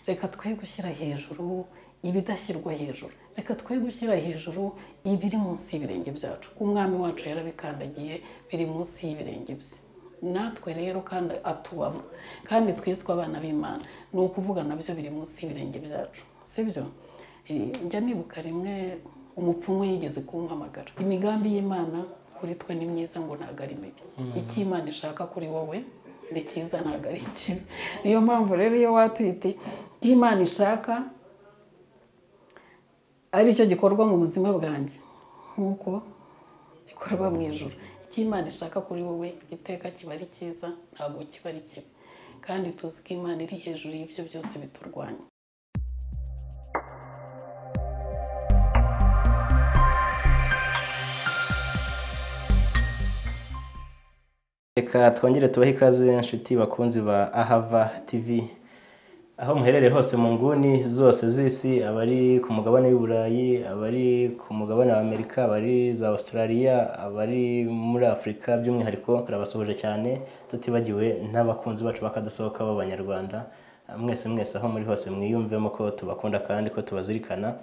reka twe gushyira hejuru ibidashyirwa hejuru, reka twe gushyira hejuru ibiri munsi y'ibirenge byacu. Umwami wacu yarabikandagiye biri munsi y'ibirenge bye, natwe rero kandi atubamo, kandi twiswe abana b'Imana, ni ukuvuga nabyo biri munsi y'ibirenge byacu, sibyo? Njya nibuka rimwe umupfumu yigeze kumpamagara. Imigambi y'Imana kuri twe ni myiza ngo ntabwo ari mibi. Icyo Imana ishaka kuri wowe ni cyiza, ntabwo ari ikibi. Niyo mpamvu rero iyo watwite icyo Imana ishaka ari cyo gikorwa mu buzima bwanjye nk'uko gikorwa mu ijuru. Icyo Imana ishaka kuri wowe iteka kiba ari cyiza, ntabwo kiba ari kibi, kandi tuzi ko Imana iri hejuru y'ibyo byose biturwanya. Reka twongere tubahe ikaze inshuti bakunzi ba Ahava TV, aho muherereye hose mu nguni zose z'isi, abari ku mugabane w'Uburayi, abari ku mugabane wa Amerika, abari za Australia, abari muri Afrika by'umwihariko turabasuhuje cyane, tutibagiwe n'abakunzi bacu bakadasohoka b'Abanyarwanda. Mwese aho muri hose mwiyumvemo ko tubakunda kandi ko tubazirikana,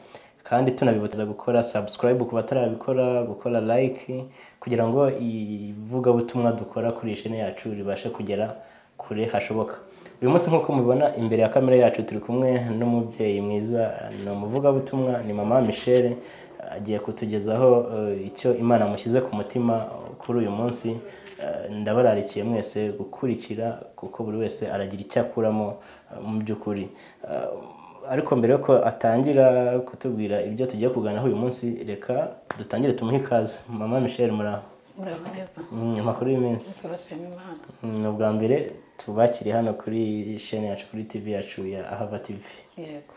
kandi tunabibutsa gukora subscribe ku batarabikora, gukora like, kugira ngo ivugabutumwa dukora kuri channel yacu ribashe kugera kure hashoboka. Uyu munsi nk'uko mubibona imbere ya kamera yacu turi kumwe n'umubyeyi mwiza, no muvugabutumwa ni mama Michelle, agiye kutugezaho icyo Imana mushyize ku mutima kuri uyu munsi. Ndabararikiye mwese gukurikira kuko buri wese aragira icyo akuramo mu by'ukuri. Ariko mbere yuko atangira kutubwira ibyo tugiye kuganiraho uyu munsi, reka dutangire tumuhe ikaze. Mama Michelle, muraho? Muraho neza. Amakuru y'iminsi? Turashima Imana. Ni ubwa mbere tubakiri hano kuri chaîne yacu, kuri TV yacu ya Ahava TV. Yego.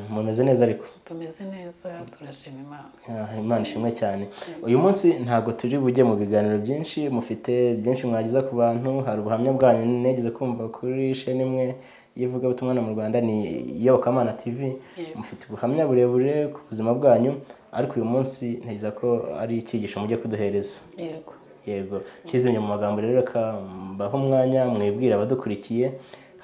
Mumeze neza ariko? Tumeze neza, turashima Imana. Imana ishimwe cyane. Uyu munsi ntago turi bujye mu biganiro byinshi, mufite byinshi mwagiza ku bantu. Hari ubuhamya bwanyu negeze kumva kuri chaîne imwe yivuga butumwa mu Rwanda, ni Iyobokamana TV. Mufite ubuhamya burebure ku buzima bwanyu, ariko uyu munsi ntekereza ko ari icyigisho mujye kuduhereza. Yego. Kizimye mu magambo rero, reka mbaho umwanya mwibwira abadukurikiye,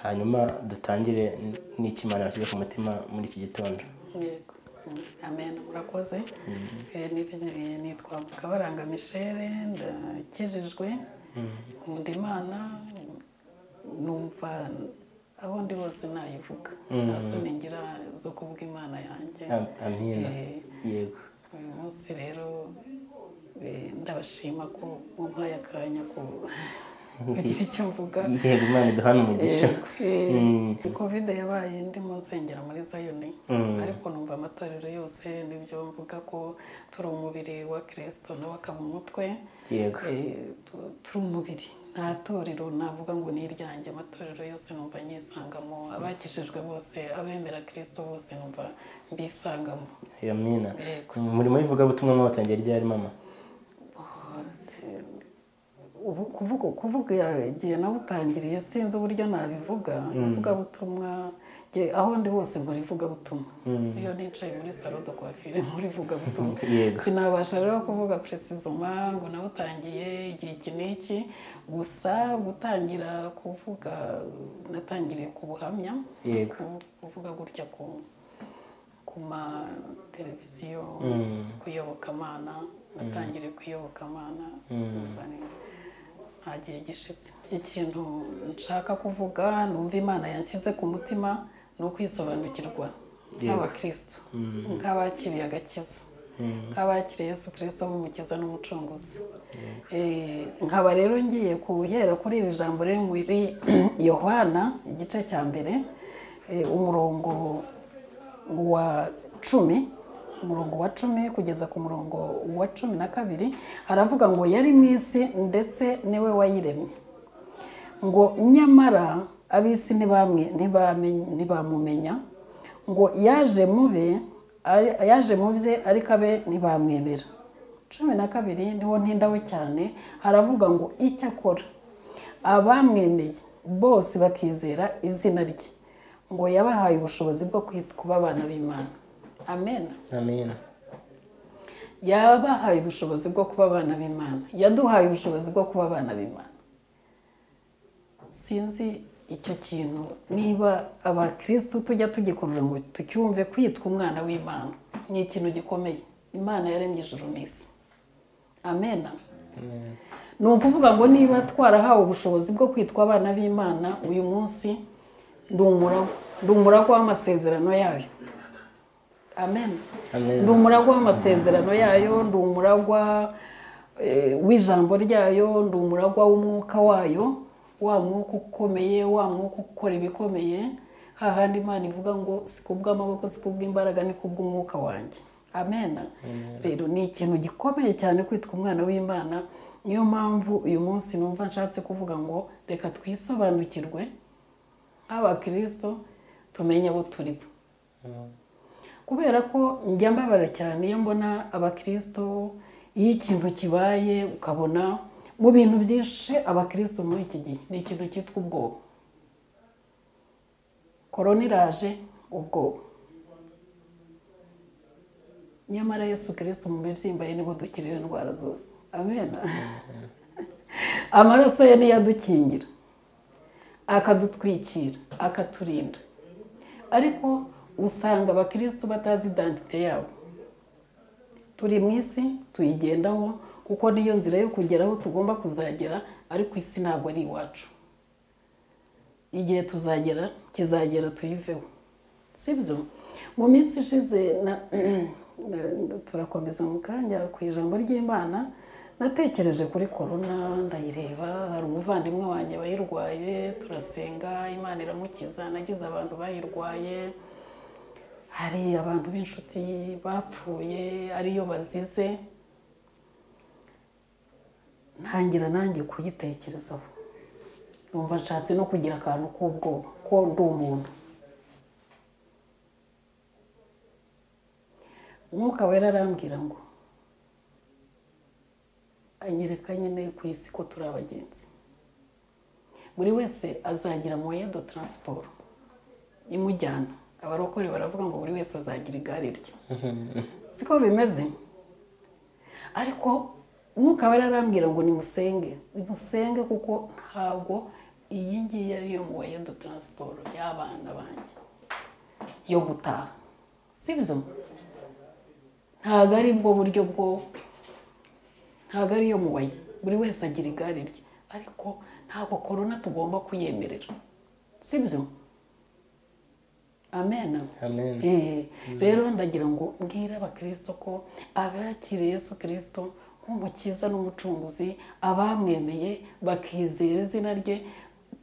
hanyuma dutangire n'ikimana bashyize ku mutima muri iki gitondo. Yego. Amen. Murakoze. Nitwa Mukabaranga Michelle, ndakijijwe, nkunda Imana, numva aho ndi hose nayivuga, nta soni ngira zo kuvuga Imana yanjye. Amina. Yego. Uyu munsi rero ndabashima ko mumpaye akanya ko kugira icyo mvuga. Yego, Imana iduhane umugisha. Covid yabaye ndi mu nsengero muri Zayoni, ariko numva amatorero yose nibyo mvuga ko turi umubiri wa Kristo nawe akaba umutwe. Yego. Turi umubiri, nta torero navuga ngo ni iryanjye, amatorero yose numva nyisangamo, abakijijwe bose, abemera Kristo bose numva mbisangamo. Amina. Umurimo w'ivugabutumwa mwatangiye ryari mama? Kuvuga igihe nawutangiriye sinzi uburyo nabivuga. Ivugabutumwa aho ndi hose nkora ivugabutumwa. Iyo nicaye muri salo de coiffure nkora ivugabutumwa. Sinabasha rero kuvuga precisement ngo nawutangiye igihe iki n'iki, gusa gutangira kuvuga natangiriye ku buhamya. Kuvuga gutya ku ma televiziyo, kuyobokamana, natangiriye kuyobokamana. Nta gihe gishize. Ikintu nshaka kuvuga, numva Imana yanshyize ku mutima, ni ukwisobanukirwa nk'abakristo, nk'abakiriye agakiza, nk'abakiriye Yesu Kristo nk'umukiza n'umucunguzi. Nkaba rero ngiye guhera kuri iri jambo riri muri Yohana igice cya mbere, umurongo wa 10, umurongo wa 10 kugeza ku murongo wa 12, haravuga ngo yari mu isi ndetse niwe wayiremye, ngo nyamara ab'isi ntibamumenya, ngo yaje mu bye ariko abe ntibamwemera. 12 niho ntindawe cyane, haravuga ngo icyo akora abamwemeye bose bakizera izina rye, ngo yabahaye ubushobozi bwo kuba abana b'Imana. Amen. Amina. Yabahaye ubushobozi bwo kuba abana b'Imana, yaduhaye ubushobozi bwo kuba abana b'Imana. Sinzi icyo kintu niba abakristo tujya tugikorera ngo tucyumve, kwitwa umwana w'Imana ni ikintu gikomeye. Imana yaremye ijuru n'isi. Amen. Ni ukuvuga ngo niba twarahawe ubushobozi bwo kwitwa abana b'Imana, uyu munsi ndi umuragwa w'amasezerano yayo. Amen. Ndi umuragwa w'amasezerano yayo, ndi umuragwa w'ijambo ryayo, ndi umuragwa w'umwuka wayo, wa mwuka ukomeye, wa mwuka ukora ibikomeye. Hahandi Imana ivuga ngo si kubw'amaboko, si kubw'imbaraga, ni kubw'umwuka wanjye. Amen. Rero ni ikintu gikomeye cyane kwitwa umwana w'Imana. Niyo mpamvu uyu munsi numva nshatse kuvuga ngo reka twisobanukirwe nk'abakristo, tumenye abo turi bo. Kubera ko njya mbabara cyane iyo mbona abakristo, iyo ikintu kibaye ukabona mu bintu byinshi abakristo muri iki gihe ni ikintu cyitwa ubwoba. Korona iraje, ubwoba. Nyamara Yesu Kristo mu bibyimba ye niho dukirira indwara zose. Amen. Amaraso ye niyo adukingira, akadutwikira, akaturinda. Ariko usanga abakristo batazi identite yabo. Turi mu isi tuyigendaho kuko niyo nzira yo kugeraho tugomba kuzagera, ariko isi ntabwo ari iwacu. Igihe tuzagera kizagera tuyiveho, sibyo? Mu minsi ishize turakomeza mu kanya ku ijambo ry'Imana, natekereje kuri korona, ndayireba. Hari umuvandimwe wanjye bayirwaye, turasenga, Imana iramukiza. Nagize abantu bayirwaye, hari abantu b'inshuti bapfuye ariyo bazize. Ntangira nanjye kuyitekerezaho, numva nshatse no kugira akantu k'ubwoba ko ndi umuntu. Umwuka wera arambwira ngo anyereka nyine ku isi ko turi abagenzi. Buri wese azagira moyen de transport imujyana. Abarokore baravuga ngo buri wese azagira igare rye. Siko bimeze? Ariko Umwuka wera arambwira ngo nimusenge kuko ntabwo iyi ngiyi ari yo moyen de transport y'abana banjye yo gutaha. Sibyo? Ntabwo ari bwo buryo bwo, ntabwo ari yo muwaye. Buri wese agira igare rye, ariko ntabwo korona tugomba kuyemerera. Sibyo? Amen. Rero ndagira ngo mbwire abakristo ko abakiriye Yesu Kristo nk'umukiza n'umucunguzi, abamwemeye bakizera izina rye,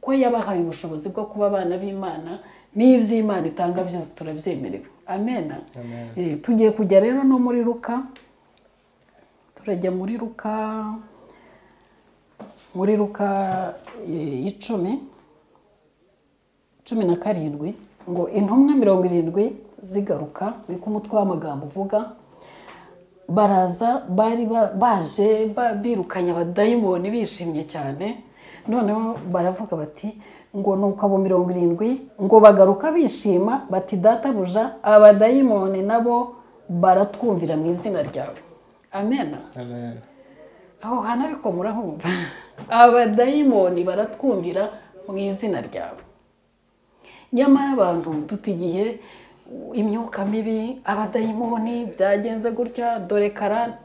ko yabahaye ubushobozi bwo kuba abana b'Imana, n'iby'Imana itanga byose turabyemerewe. Amen. Tugiye kujya rero no muri Luka. Turajya muri Luka 10:17 ngo intumwa 70 zigaruka, niko umutwe w'amagambo uvuga. Baraza, bari baje birukanye abadayimoni bishimye cyane. Noneho baravuga bati ngo nuko abo 70 ngo bagaruka bishima bati databuja, abadayimoni nabo baratwumvira mu izina ryawe. Amen. Aho hana ariko murahumva, abadayimoni baratwumvira mu izina ryawe. Nyamara abantu tutigiye imyuka mibi, abadayimoni byagenze gutya, dore kara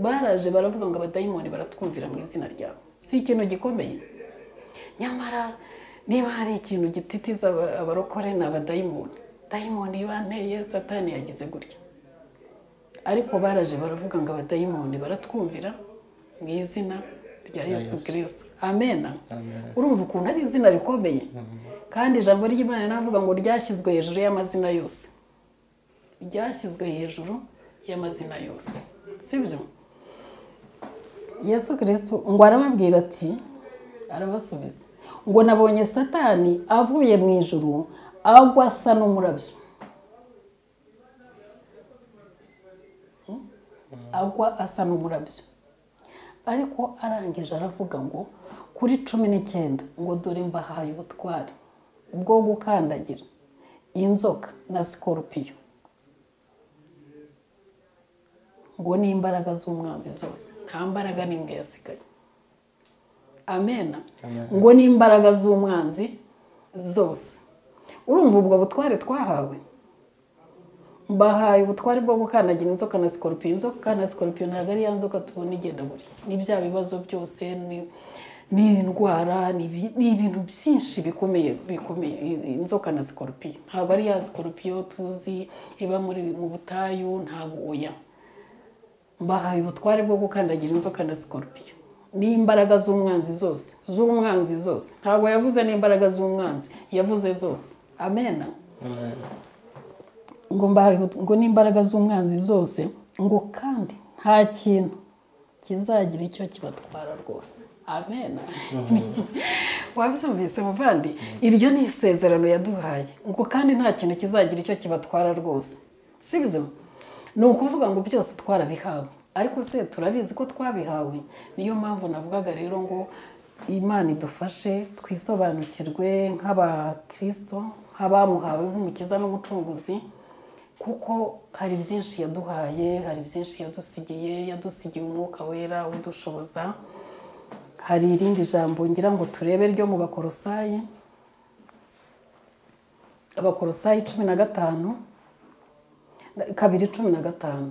baraje baravuga ngo abadayimoni baratwumvira mu izina ryawe. Si ikintu gikomeye? Nyamara niba hari ikintu gititiza abarokore ni abadayimoni. Dayimoni banteye, Satani yagize gutya. Ariko baraje baravuga ngo abadayimoni baratwumvira mu izina rya Yesu Kristo. Amen. Urumva ukuntu ari izina rikomeye? Kandi ijambo ry'Imana navuga ngo ryashyizwe hejuru y'amazina yose. Ryashyizwe hejuru y'amazina yose. Sibyo? Yesu Kristo ngo arababwira ati, arabasubiza ngo nabonye Satani avuye mu ijuru agwa asa n'umurabyo. Agwa asa n'umurabyo. Ariko arangije aravuga ngo kuri 19 ngo dore mbahaye ubutware bwo gukandagira inzoka na sikorupiyo, ngo ni imbaraga z'umwanzi zose, nta mbaraga n'imwe yasigaye. Amen. Ngo ni imbaraga z'umwanzi zose. Urumva ubwo butware twahawe? Mbahaye ubutware bwo gukandagira inzoka na scorpion. Inzoka na scorpion ntabwo ari ya nzoka tubona igenda gutya. Ni bya bibazo byose, ni indwara, ni ibintu byinshi bikomeye. Inzoka na scorpion ntabwo ari ya scorpion tuzi iba mu butayu, ntabwo oya. Mbahaye ubutware bwo gukandagira inzoka na scorpion. Ni imbaraga z'umwanzi zose, ntabwo yavuze n'imbaraga z'umwanzi, yavuze zose. Amen. Ngo mbahaye ngo n'imbaraga z'umwanzi zose, ngo kandi nta kintu kizagira icyo kibatwara rwose. Amen. Wabyumvise muvandi? Iryo ni isezerano yaduhaye, ngo kandi nta kintu kizagira icyo kibatwara rwose. Sibyo? Ni ukuvuga ngo byose twarabihawe, ariko se turabizi ko twabihawe. Niyo mpamvu navugaga rero ngo Imana idufashe twisobanukirwe nk'abakristo, nk'abamuhawe nk'umukiza n'umucunguzi, kuko hari byinshi yaduhaye, hari byinshi yadusigiye umwuka wera udushoboza. Hari irindi jambo ngira ngo turebe ryo mu Bakolosayi, Abakolosayi 2:15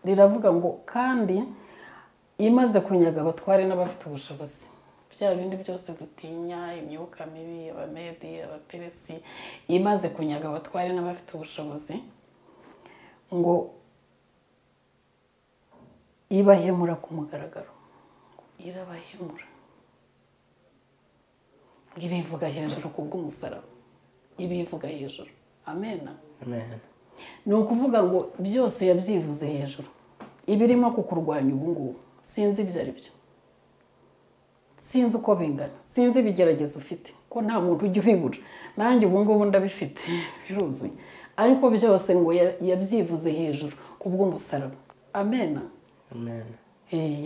riravuga ngo kandi imaze kunyaga abatware n'abafite ubushobozi, bya bindi byose dutinya, imyuka mibi, abamedi, abaperesi, imaze kunyaga abatware n'abafite ubushobozi, ngo ibahemura ku mugaragaro. Irabahemura, ibivuga hejuru kubw'umusaraba, ibivuga hejuru. Amen. Ni ukuvuga ngo byose yabyivuze hejuru. Ibirimo kukurwanya ubu ngubu sinzi ibyo ari byo, sinzi uko bingana, sinzi ibigeragezo ufite, ko nta muntu ujya ubibura. Nanjye ubu ngubu ndabifite biruzuye, ariko byose ngo yabyivuze hejuru kubw'umusaraba. Amen.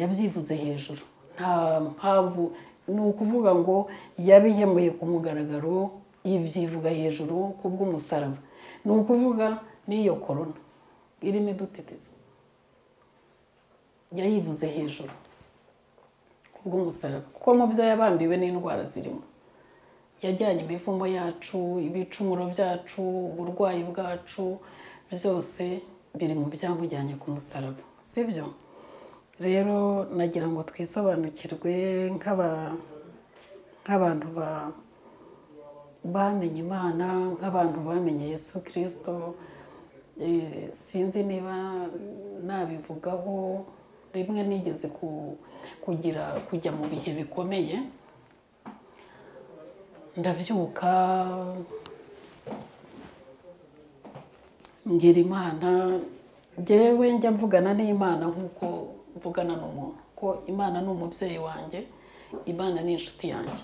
Yabyivuze hejuru, nta mpamvu. Ni ukuvuga ngo yabihemuye ku mugaragaro, ibyivuga hejuru kubw'umusaraba. Ni ukuvuga n'iyo korona irimo idutitiza yayivuze hejuru kubw'umusaraba, kuko mu byo yabambiwe n'indwara zirimo. Yajyanye imivumo yacu, ibicumuro byacu, uburwayi bwacu, byose biri mu byamujyanye ku musaraba. Sibyo? Rero nagira ngo twisobanukirwe nk'abantu bamenye Imana, nk'abantu bamenye Yesu Kristo. Sinzi niba nabivugaho. Rimwe nigeze kujya mu bihe bikomeye, ndabyuka ngira Imana. Njyewe njya mvugana n'Imana nk'uko mvugana n'umuntu, ko Imana ni umubyeyi wanjye, Imana ni inshuti yanjye,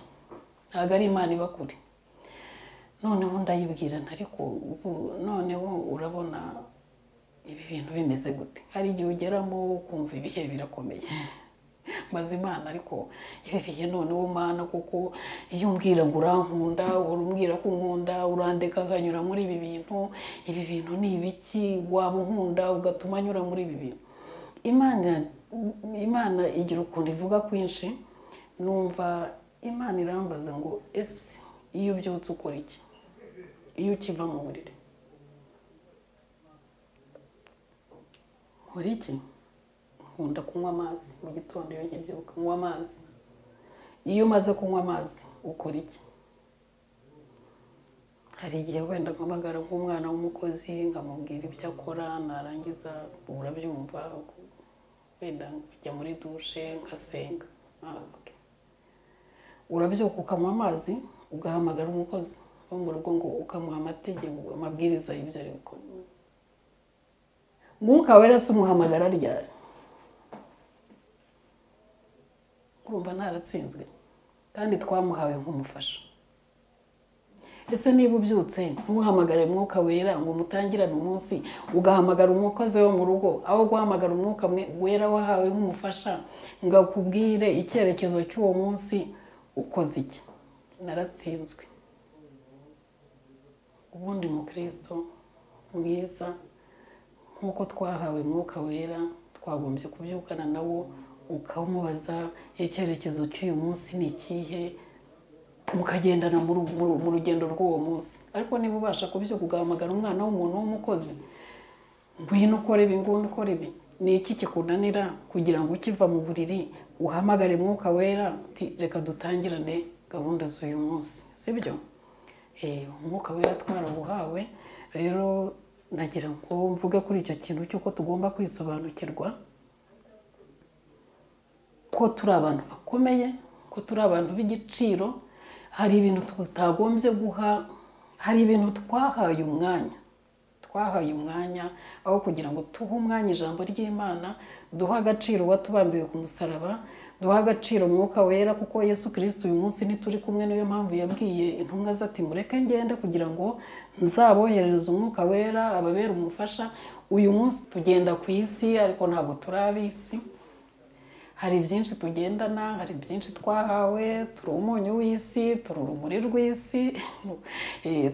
ntabwo ari Imana iba kure. Noneho ndayibwira ariko noneho urabona ibi bintu bimeze gute? Hari igihe ugeramo ukumva ibihe birakomeye, maze Imana ariko ibi bihe noneho Mana, kuko iyo umbwira ngo urankunda, urumbwira ko unkunda, urandeka akanyura muri ibi bintu ni ibiki? Waba unkunda ugatuma anyura muri ibi bintu? Imana igira ukuntu ivuga kwinshi. Numva Imana irambaza ngo ese iyo ubyutse ukora iki? Iyo ukiva mu buriri nkora iki? Nkunda kunywa amazi mu gitondo. Iyo nkibyuka nywa amazi. Iyo umaze kunywa amazi ukora iki? Hari igihe wenda mpamagara nk'umwana w'umukozi nkamubwira ibyo akora, narangiza urabyumva, wenda njya muri dushe ngasenga. Urabyuka ukanywa amazi, ugahamagara umukozi wo mu rugo ngo ukamuha amategeko, amabwiriza y'ibyo ari gukora. Mwuka wera se umuhamagara ryari? Urumva naratsinzwe, kandi twamuhawe nk'umufasha. Ese niba ubyutse ntuhamagare Mwuka wera ngo mutangirane umunsi, ugahamagara umukozi wo mu rugo, aho guhamagara Umwuka wera wahawe nk'umufasha ngo akubwire icyerekezo cy'uwo munsi, ukoze iki? Naratsinzwe. Ubundi mu Kristo mwiza, nk'uko twahawe Mwuka wera, twagombye kubyukana nawo, ukamubaza icyerekezo cy'uyu munsi ni ikihe, mukagendana mu rugendo rw'uwo munsi. Ariko niba ubasha kubyuka ugahamagara umwana w'umuntu w'umukozi, ngwino ukore ibi, ngwino ukore ibi, ni iki kikunanira kugira ngo ukiva mu buriri uhamagare Mwuka Wera uti reka dutangirane gahunda z'uyu munsi, sibyo? Umwuka Wera twarabuhawe. Rero nagira ngo mvuge kuri icyo kintu cy'uko tugomba kwisobanukirwa ko turi abantu bakomeye, ko turi abantu b'igiciro. Hari ibintu tutagombye guha, hari ibintu twahaye umwanya aho kugira ngo tuhe umwanya ijambo ry'Imana, duha agaciro watubambiwe ku musaraba, duha agaciro Mwuka Wera, kuko Yesu Kristo uyu munsi ntituri kumwe. Niyo mpamvu yabwiye intumwa ze ati mureke ngende kugira ngo nzaboherereze Umwuka Wera ababera umufasha. Uyu munsi tugenda ku isi ariko ntabwo turi ab'isi. Hari byinshi tugendana, hari byinshi twahawe, turi umunyu w'isi, turi urumuri rw'isi.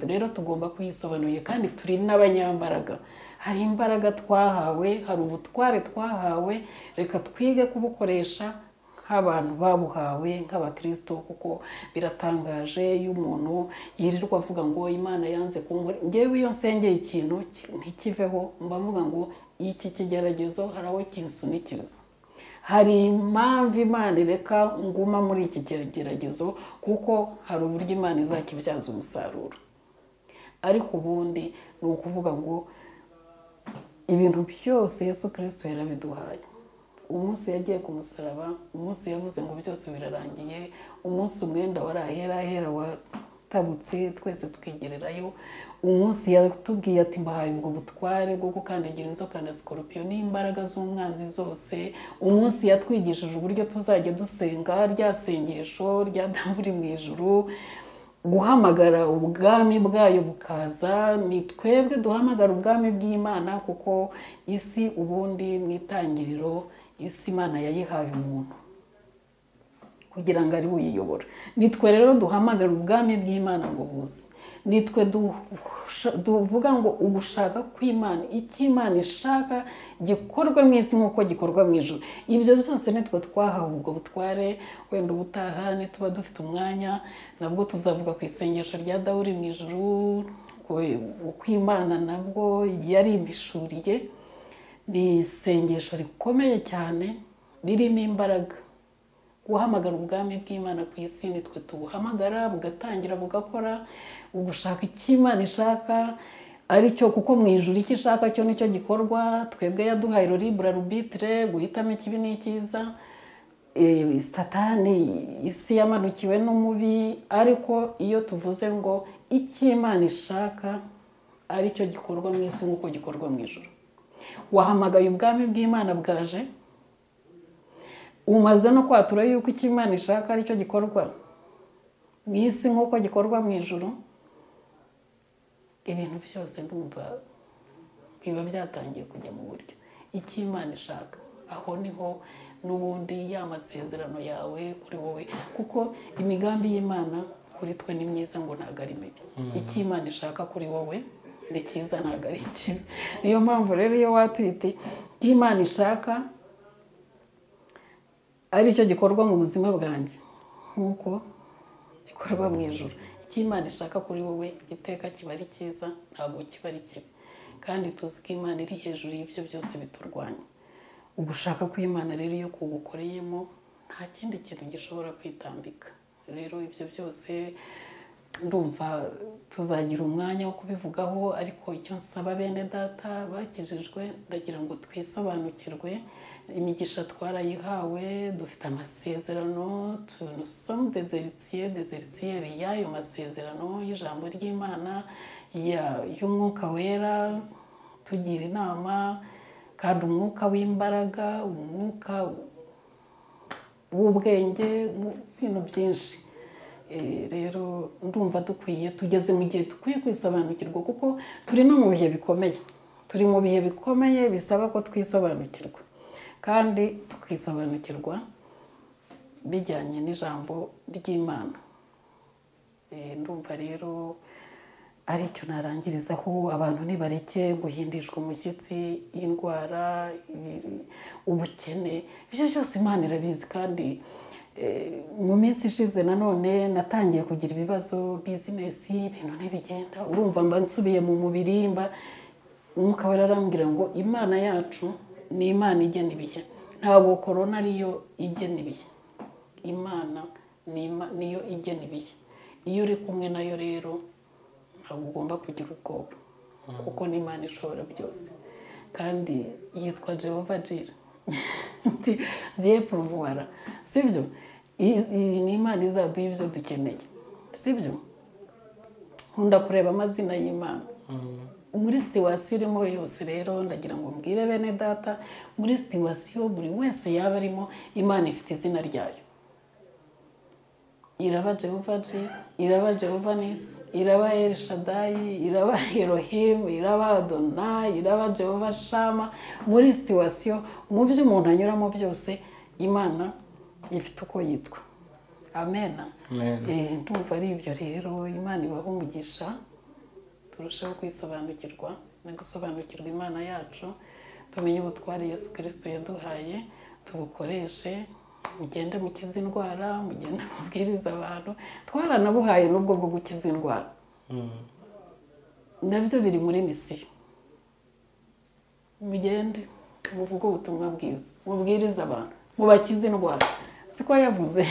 Rero tugomba kuyisobanuye kandi turi n'abanyambaraga. Hari imbaraga twahawe, hari ubutware twahawe, reka twige kubukoresha nk'abantu babuhawe nk'abakristo, kuko biratangaje iyo umuntu yirirwa avuga ngo Imana yanze kunkora. Njyewe iyo nsengeye ikintu ntikiveho, mba mvuga ngo iki kigeragezo hari aho kinsunikiriza, hari impamvu Imana ireka nguma muri iki kigeragezo, kuko hari uburyo Imana izakibyaza umusaruro. Ariko ubundi ni ukuvuga ngo ibintu byose Yesu Kristo yarabiduhaye. Umunsi yagiye ku musaraba, umunsi yavuze ngo byose birarangiye, umunsi umwenda wari ahera watabutse twese twigererayo, umunsi yatubwiye ati mbahaye ubwo butware bwo gukandagira inzoka na sikorupiyo n'imbaraga z'umwanzi zose, umunsi yatwigishije uburyo tuzajya dusenga rya sengesho rya Dawe uri mu ijuru, guhamagara ubwami bwayo bukaza. Ni twebwe duhamagara ubwami bw'Imana, kuko isi ubundi mu itangiriro isi Imana yayihaye umuntu kugira ngo ari uyiyobora. Nitwe rero duhamagara ubwami bw'Imana ngo buze. Nitwe tuvuga ngo ugushaka kw'Imana, icyo Imana ishaka gikorwa mu isi nk'uko gikorwa mu ijuru. Ibyo byose nitwe twahawe ubwo butware. Wenda ubutaha nituba dufite umwanya nabwo tuzavuga ku isengesho rya Dawe uri mu ijuru, uko Imana nabwo yarimishuriye. Ni isengesho rikomeye cyane ririmo imbaraga. Guhamagara ubwami bw'Imana ku isi nitwe tubuhamagara, bugatangira bugakora. Ugushaka icyo Imana ishaka aricyo, kuko mu ijuru icyo ishaka cyo nicyo gikorwa. Twebwe yaduhaye libre arbitre, guhitamo ikibi n'icyiza. Satani isi yamanukiwe n'umubi, ariko iyo tuvuze ngo icyo Imana ishaka aricyo gikorwa mu isi nk'uko gikorwa mu ijuru. Wahamagaye ubwami bw'Imana bwaje, umaze no kwatura yuko icyo Imana ishaka aricyo gikorwa mu isi nk'uko gikorwa mu ijuru. Ibintu byose ndumva biba byatangiye kujya mu buryo. Icyo Imana ishaka, aho niho n'ubundi ya masezerano yawe kuri wowe, kuko imigambi y'Imana kuri twe ni myiza ngo ntabwo ari mibi. Icyo Imana ishaka kuri wowe ni cyiza, ntabwo ari ikibi. Niyo mpamvu rero iyo watwite icyo Imana ishaka aricyo gikorwa mu buzima bwanjye nk'uko gikorwa mu ijuru. Icyo Imana ishaka kuri wowe iteka kiba ari cyiza, ntabwo kiba ari kibi. Kandi tuzi ko Imana iri hejuru y'ibyo byose biturwanya. Ugushaka kw'Imana rero iyo kugukoreyemo nta kindi kintu gishobora kwitambika. Rero ibyo byose ndumva tuzagira umwanya wo kubivugaho, ariko icyo nsaba bene data bakijijwe, ndagira ngo twisobanukirwe. Imigisha twarayihawe, dufite amasezerano, nous sommes des héritiers y'ayo masezerano y'ijambo ry'Imana, y'Umwuka Wera tugira inama, kandi umwuka w'imbaraga, umwuka w'ubwenge, ibintu byinshi. Rero ndumva dukwiye, tugeze mu gihe dukwiye kwisobanukirwa, kuko turi no mu bihe bikomeye. Turi mu bihe bikomeye bisaba ko twisobanukirwa, kandi tukisobanukirwa bijyanye n'ijambo ry'Imana. Ndumva rero ari icyo narangirizaho. Abantu nibareke guhindishwa umushyitsi, indwara, ubukene, ibyo byose Imana irabizi, kandi mu minsi ishize nanone natangiye kugira ibibazo bizinesi ibintu ntibigenda urumva mba nsubiye mu mubiri mba umwuka wararambwira ngo imana yacu ni imana igena ibihe ntabwo korona ariyo igena ibihe imana niyo igena ibihe iyo uri kumwe nayo rero ntabwo ugomba kugira ubwoba kuko ni imana ishobora byose kandi yitwa Jehova Jira Dieu pourvoira sibyo iyi ni imana izaduha ibyo dukeneye sibyo nkunda kureba amazina y'imana muri situwasiyo irimo yose rero ndagira ngo mbwire bene data muri situwasiyo buri wese yaba arimo imana ifite izina ryayo iraba Jehova Jira iraba Jehova Nisi iraba El Shaddai iraba Elohim iraba Adonai iraba Jehova Shama muri situwasiyo mu byo umuntu anyuramo byose imana ifite uko yitwa amen ndumva ari ibyo rero imana ibaha umugisha turushaho kwisobanukirwa no gusobanukirwa imana yacu tumenye ubutware Yesu Kristo yaduhaye tubukoreshe mugende mukiza indwara mugende mubwiriza abantu twaranabuhaye n'ubwo bwo gukiza indwara nabyo biri muri misiyo mugende muvuge ubutumwa bwiza mubwiriza abantu mubakize indwara siko yavuze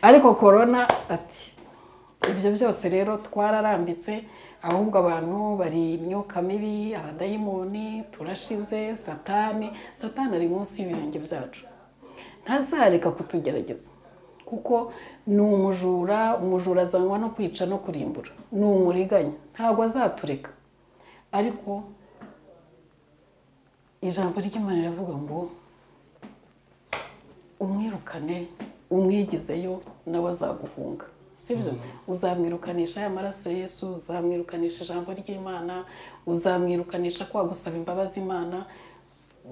ariko korona ati ibyo byose rero twararambitse ahubwo abantu bari imyuka mibi abadayimoni turashize satani ari munsi y'ibirenge byacu ntazareka kutugerageza kuko ni umujura azanwa no kwica no kurimbura ni umuriganya ntabwo azatureka ariko ijambo ry'Imana riravuga ngo umwirukane umwigizeyo nawe azaguhunga sibyo uzamwirukanisha amaraso ya Yesu uzamwirukanisha ijambo ry'Imana uzamwirukanisha kwa gusaba imbabazi Imana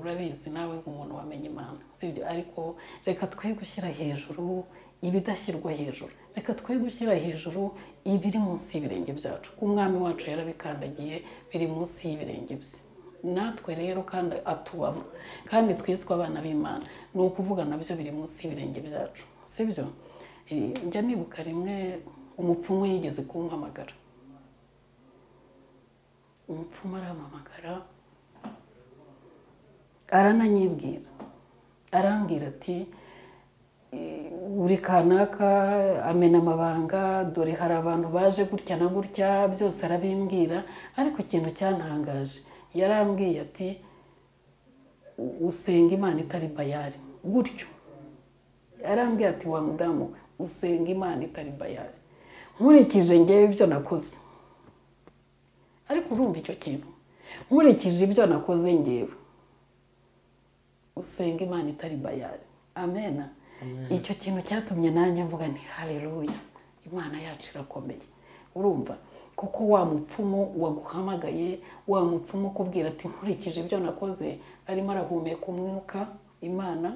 urabizi nawe nk'umuntu wamenye Imana sibyo ariko reka twe gushyira hejuru ibidashyirwa hejuru reka twe gushyira hejuru ibiri munsi y'ibirenge byacu umwami wacu yarabikandagiye biri munsi y'ibirenge bye natwe rero kandi atubamo kandi twiswe abana b'Imana ni ukuvuga nabyo biri munsi y'ibirenge byacu sibyo njya nibuka rimwe umupfumu yigeze kumpamagara umupfumu arampamagara arananyibwira arambwira ati buri kanaka amena amabanga dore hari abantu baje gutya na gutya byose arabimbwira ariko ikintu cyantangaje yarambwiye ati usenga Imana itari bayari gutyo yarambwiye ati wa mudamu usenga Imana itari bayari nkurikije ngewe ibyo nakoze ariko urumva icyo kintu nkurikije ibyo nakoze ngewe usenga Imana itari bayari amen icyo kintu cyatumye nanjye mvuga nti haleluya Imana yacu irakomeye urumva kuko wa mupfumu waguhamagaye wa mupfumu kubwira ati nkurikije ibyo nakoze arimo arahumeka umwuka Imana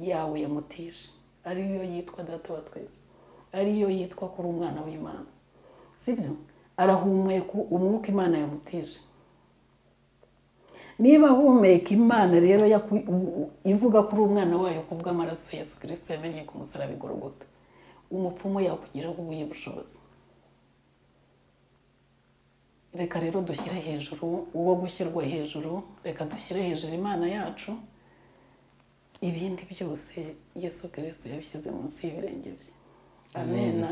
yawe yamutije ariyo yitwa data wa twese ariyo yitwa kuri umwana w'Imana sibyo arahumeka umwuka Imana yamutije niba humeka Imana rero ivuga kuri umwana wayo kubw'amaraso Yesu Kristo yamenye ku musaraba Golgotha umupfumu yakugiraho ubuye bushobozi reka rero dushyire hejuru uwo gushyirwa hejuru reka dushyire hejuru Imana yacu ibindi byose Yesu Kristo yabishyize munsi y'ibirenge bye amen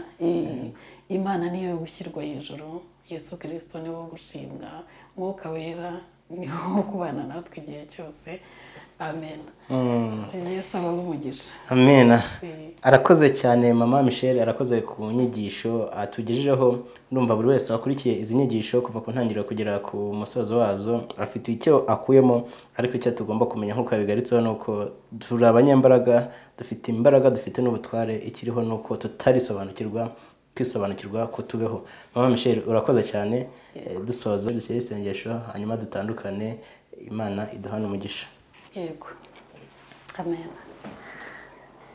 Imana niyo yo gushyirwa hejuru Yesu Kristo niwe wo gushimwa Mwuka Wera niwe wo kubana natwe igihe cyose amen Yesu abahe umugisha amen arakoze cyane mama Michelle arakoze ku nyigisho atugejejeho ndumva buri wese wakurikiye izi nyigisho kuva ku ntangiriro kugera ku musozo wazo afite icyo akuyemo ariko icyo tugomba kumenya nk'uko bigaritseho nuko turi abanyembaraga dufite imbaraga dufite n'ubutware ikiriho nuko tutarisobanukirwa kwisobanukirwa ko tubeho mama Michelle urakoze cyane dusoza dushyire isengesho hanyuma dutandukane Imana iduhane umugisha yego amen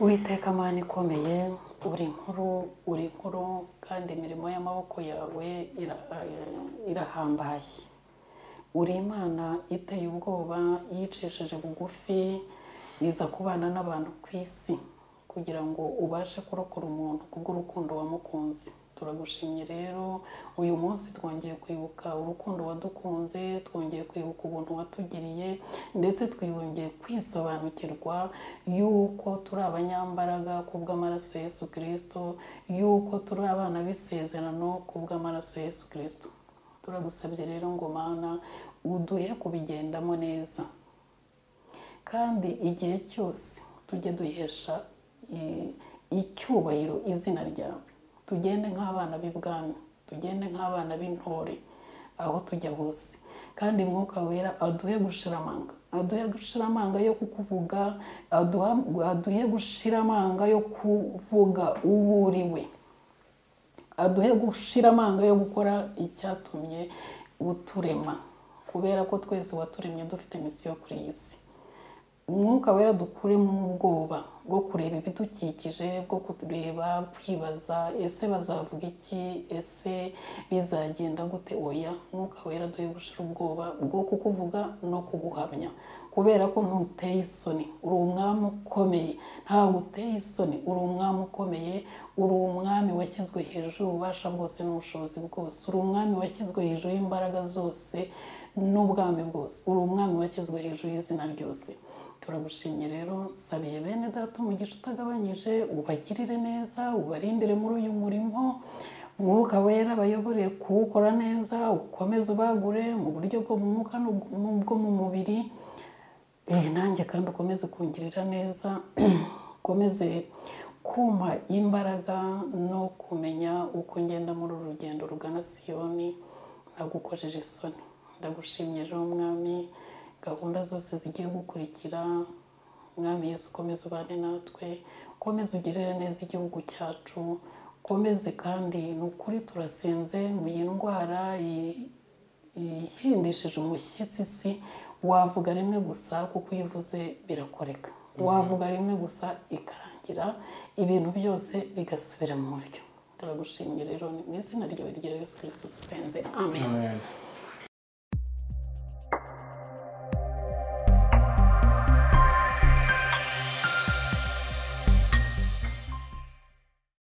Uwiteka Mana ikomeye uri inkuru kandi imirimo y'amaboko yawe irahambaye uri Imana iteye ubwoba yicishije bugufi iza kubana n'abantu ku isi kugira ngo ubashe kurokora umuntu kubw'urukundo wamukunze. Turagushimye rero uyu munsi twongeye kwibuka urukundo wadukunze, twongeye kwibuka ubuntu watugiriye, ndetse twongeye kwisobanukirwa yuko turi abanyambaraga kubw'amaraso Yesu Kristo, yuko turi abana b'isezerano kubw'amaraso Yesu Kristo. Turagusabye rero ngo Mana uduhe kubigendamo neza, kandi igihe cyose tujye duhesha icyubahiro izina ryawe. Tugende nk'abana b'ibwami, tugende nk'abana b'intore aho tujya hose, kandi Mwuka Wera aduhe gushira amanga, aduhe gushira amanga yo kukuvuga, aduhe gushira amanga yo kuvuga uwo uriwe, aduhe gushira amanga yo gukora icyatumye uturema, kubera ko twese waturemye dufite misiyo kuri iyi si. Umwuka Wera dukure mu bwoba bwo kureba ibidukikije, bwo kureba kwibaza ese bazavuga iki, ese bizagenda gute. Oya, Mwuka Wera duhe gushira ubwoba bwo kukuvuga no kuguhamya, kubera ko ntuteye isoni, uri umwami ukomeye, ntabwo uteye isoni, uri umwami ukomeye, uri umwami washyizwe hejuru ububasha bwose n'ubushobozi bwose, uri umwami washyizwe hejuru y'imbaraga zose n'ubwami bwose, uri umwami washyizwe hejuru y'izina ryose. Turagushimye rero, sabiye bene data umugisha utagabanyije, ubagirire neza, ubarindire muri uyu murimo. Mwuka Wera abayobore kuwukora neza, ukomeze ubagure mu buryo bwo mu mwuka n'ubwo mu mubiri. Nanjye kandi ukomeze kungirira neza, ukomeze kumpa imbaraga no kumenya uko ngenda muri uru rugendo rugana Siyoni ntagukojeje isoni. Ndagushimye rero Mwami, gahunda zose zigiye gukurikira, Mwami Yesu ukomeze ubane natwe, ukomeze ugirire neza igihugu cyacu, ukomeze kandi ni ukuri turasenze ngo iyi ndwara ihindishije umushyitsi isi, wavuga rimwe gusa kuko iyo uvuze birakoreka, wavuga rimwe gusa ikarangira, ibintu byose bigasubira mu buryo. Turagushimye rero, ni mu izina ryawe rya Yesu Kristo dusenze, amen.